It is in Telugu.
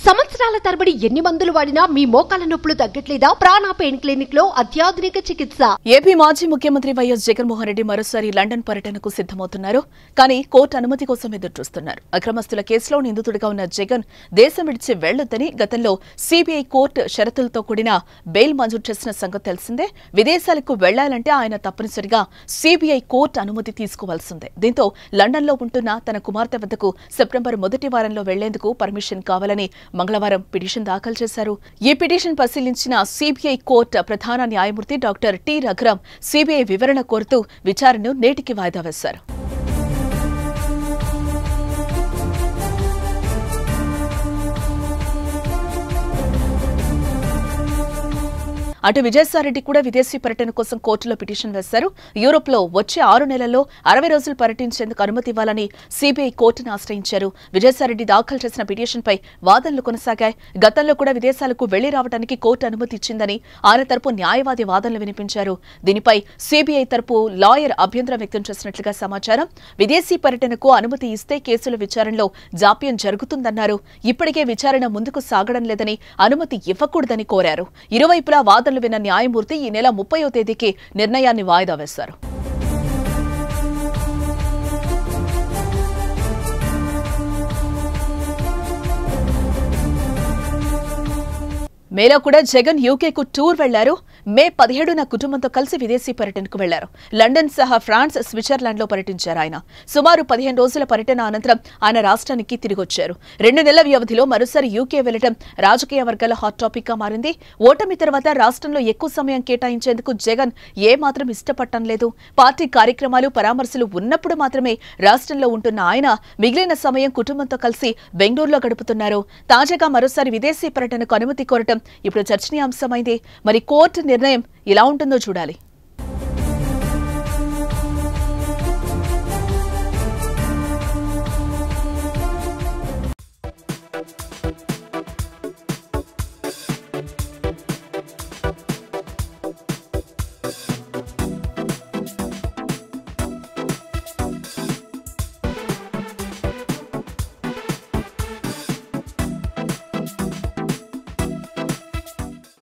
సంవత్సరాల తరబడి ఎన్ని మందులు వాడినా మీ మోకాల నొప్పులు తగ్గట్లేదా? ప్రాణ పెయిన్ క్లినిక్ లో అత్యాధునిక చికిత్స. ఏపీ మాజీ ముఖ్యమంత్రి వైఎస్ జగన్మోహన్ రెడ్డి మరోసారి లండన్ పర్యటనకు సిద్ధమవుతున్నారు. కానీ కోర్టు అనుమతి కోసం ఎదురుచూస్తున్నారు. అక్రమస్తుల కేసులో నిందితుడిగా ఉన్న జగన్ దేశం విడిచి వెళ్లొద్దని గతంలో సీబీఐ కోర్టు షరతులతో కూడిన బెయిల్ మంజూరు చేసిన సంగతి తెలిసిందే. విదేశాలకు వెళ్లాలంటే ఆయన తప్పనిసరిగా సీబీఐ కోర్టు అనుమతి తీసుకోవాల్సిందే. దీంతో లండన్లో ఉంటున్న తన కుమార్తె వద్దకు సెప్టెంబర్ మొదటి వారంలో వెళ్లేందుకు పర్మిషన్ కావాలని మంగళవారం పిటిషన్ దాఖలు చేశారు. ఈ పిటిషన్ పరిశీలించిన సీబీఐ కోర్టు ప్రధాన న్యాయమూర్తి డాక్టర్ టి రఘురాం సీబీఐ వివరణ కోరుతూ విచారణను నేటికి వాయిదా వేశారు. అటు విజయసాయిరెడ్డి కూడా విదేశీ పర్యటన కోసం కోర్టులో పిటిషన్ వేశారు. యూరోప్లో వచ్చే 6 నెలల్లో 60 రోజులు పర్యటించేందుకు అనుమతి ఇవ్వాలని సీబీఐ కోర్టును ఆశ్రయించారు. విజయసాయిరెడ్డి దాఖలు చేసిన పిటిషన్పై వాదనలు కొనసాగాయి. గతంలో కూడా విదేశాలకు వెళ్లి రావడానికి కోర్టు అనుమతి ఇచ్చిందని ఆయన తరపు న్యాయవాది వాదనలు వినిపించారు. దీనిపై సీబీఐ తరపు లాయర్ అభ్యంతరం వ్యక్తం చేసినట్లుగా సమాచారం. విదేశీ పర్యటనకు అనుమతి ఇస్తే కేసుల విచారణలో జాప్యం జరుగుతుందన్నారు. ఇప్పటికే విచారణ ముందుకు సాగడం లేదని అనుమతి ఇవ్వకూడదని కోరారు. ఇరువైపులా వాదనలు విన్న న్యాయమూర్తి ఈ నెల 30వ తేదీకి నిర్ణయాన్ని వాయిదా వేశారు. మేలో కూడా జగన్ యూకేకు టూర్ వెళ్లారు. మే 17న కుటుంబంతో కలిసి విదేశీ పర్యటనకు వెళ్లారు. లండన్ సహా ఫ్రాన్స్, స్విట్జర్లాండ్లో పర్యటించారు ఆయన. సుమారు 15 రోజుల పర్యటన అనంతరం ఆయన రాష్ట్రానికి తిరిగొచ్చారు. 2 నెలల వ్యవధిలో మరోసారి యూకే వెళ్లడం రాజకీయ వర్గాల హాట్ టాపిక్ గా మారింది. ఓటమి తర్వాత రాష్ట్రంలో ఎక్కువ సమయం కేటాయించేందుకు జగన్ ఏమాత్రం ఇష్టపడటం లేదు. పార్టీ కార్యక్రమాలు, పరామర్శలు ఉన్నప్పుడు మాత్రమే రాష్ట్రంలో ఉంటున్న ఆయన మిగిలిన సమయం కుటుంబంతో కలిసి బెంగళూరులో గడుపుతున్నారు. తాజాగా మరోసారి విదేశీ పర్యటనకు అనుమతి కోరటం ఇప్పుడు చర్చనీయాంశమైంది. మరి కోర్టు నిర్ణయం ఇలా ఉంటుందో చూడాలి.